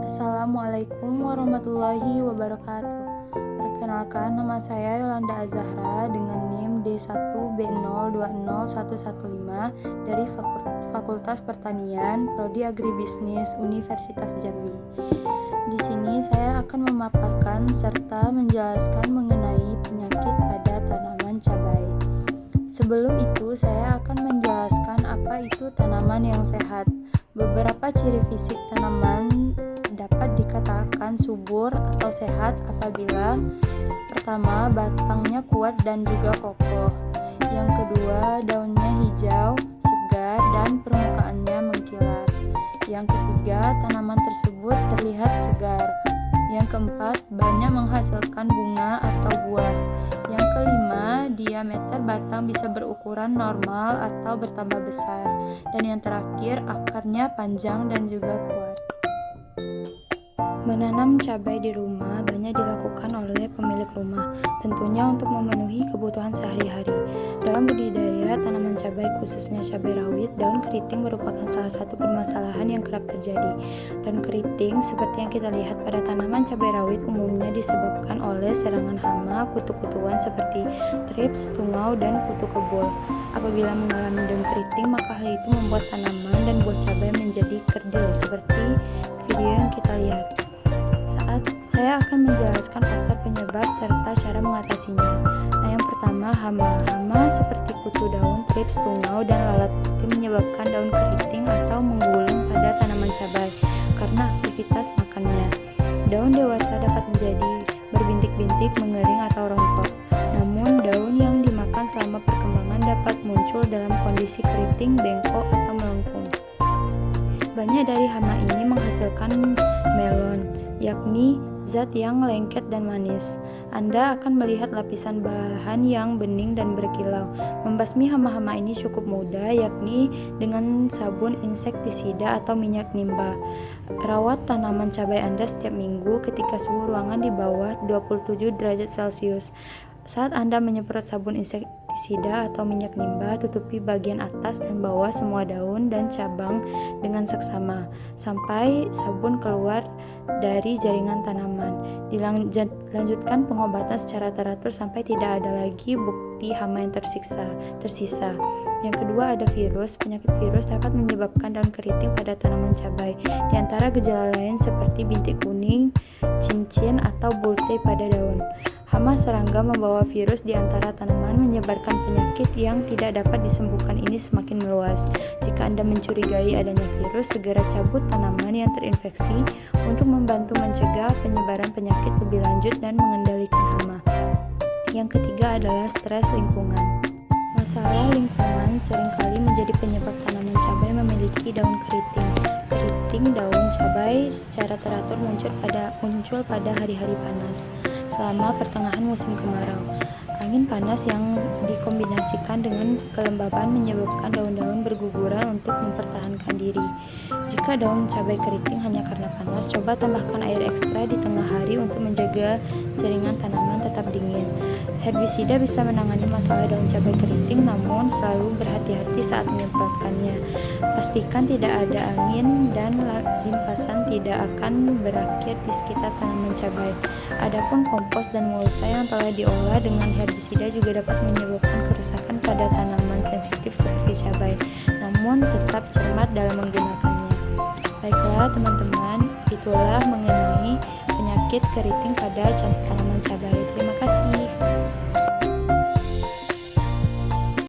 Assalamualaikum warahmatullahi wabarakatuh. Perkenalkan, nama saya Yolanda Azahra dengan NIM D1B020115 dari Fakultas Pertanian, Prodi Agribisnis Universitas Jambi. Di sini saya akan memaparkan serta menjelaskan mengenai penyakit pada tanaman cabai. Sebelum itu, saya akan menjelaskan apa itu tanaman yang sehat. Beberapa ciri fisik tanaman dapat dikatakan subur atau sehat apabila pertama, batangnya kuat dan juga kokoh. Yang kedua, daunnya hijau, segar, dan permukaannya mengkilat. Yang ketiga, tanaman tersebut terlihat segar. Yang keempat, banyak menghasilkan bunga atau buah. Yang kelima, diameter batang bisa berukuran normal atau bertambah besar. Dan yang terakhir, akarnya panjang dan juga kuat. Menanam cabai di rumah banyak dilakukan oleh pemilik rumah, tentunya untuk memenuhi kebutuhan sehari-hari. Dalam budidaya tanaman cabai, khususnya cabai rawit, daun keriting merupakan salah satu permasalahan yang kerap terjadi. Daun keriting, seperti yang kita lihat pada tanaman cabai rawit, umumnya disebabkan oleh serangan hama, kutu-kutuan seperti trips, tungau, dan kutu kebul. Apabila mengalami daun keriting, maka hal itu membuat tanaman dan buah cabai menjadi kerdil, seperti video yang kita lihat. Saya akan menjelaskan faktor penyebab serta cara mengatasinya. Nah, yang pertama, hama. Hama seperti kutu daun, trips, tungau, dan lalat putih menyebabkan daun keriting atau menggulung pada tanaman cabai karena aktivitas makannya. Daun dewasa dapat menjadi berbintik-bintik, mengering, atau rontok. Namun, daun yang dimakan selama perkembangan dapat muncul dalam kondisi keriting, bengkok, atau melengkung. Banyak dari hama ini menghasilkan melon, yakni zat yang lengket dan manis. Anda akan melihat lapisan bahan yang bening dan berkilau. Membasmi hama-hama ini cukup mudah, yakni dengan sabun insektisida atau minyak nimba. Rawat tanaman cabai Anda setiap minggu ketika suhu ruangan di bawah 27 derajat Celcius. Saat Anda menyemprot sabun insektisida atau minyak nimba, tutupi bagian atas dan bawah semua daun dan cabang dengan seksama sampai sabun keluar dari jaringan tanaman. Dilanjutkan pengobatan secara teratur sampai tidak ada lagi bukti hama yang tersisa. Yang kedua, ada virus. Penyakit virus dapat menyebabkan daun keriting pada tanaman cabai. Di antara gejala lain seperti bintik kuning, cincin, atau bullseye pada daun. Hama serangga membawa virus di antara tanaman, menyebarkan penyakit yang tidak dapat disembuhkan ini semakin meluas. Jika Anda mencurigai adanya virus, segera cabut tanaman yang terinfeksi untuk membantu mencegah penyebaran penyakit lebih lanjut dan mengendalikan hama. Yang ketiga adalah stres lingkungan. Masalah lingkungan seringkali menjadi penyebab tanaman cabai memiliki daun keriting. Keriting daun cabai secara teratur muncul pada hari-hari panas selama pertengahan musim kemarau. Angin panas yang dikombinasikan dengan kelembaban menyebabkan daun-daun berguguran untuk mempertahankan diri. Jika daun cabai keriting hanya karena panas, coba tambahkan air ekstra di tengah hari untuk menjaga jaringan tanaman tetap dingin. Herbisida bisa menangani masalah daun cabai keriting, namun selalu berhati-hati saat menyemprotkannya. Pastikan tidak ada angin dan limpasan tidak akan berakhir di sekitar tanaman cabai. Adapun kompos dan mulsa yang telah diolah dengan herbisida juga dapat menyebabkan kerusakan pada tanaman sensitif seperti cabai, namun tetap cermat dalam menggunakannya. Baiklah teman-teman, itulah mengenai penyakit keriting pada tanaman cabai.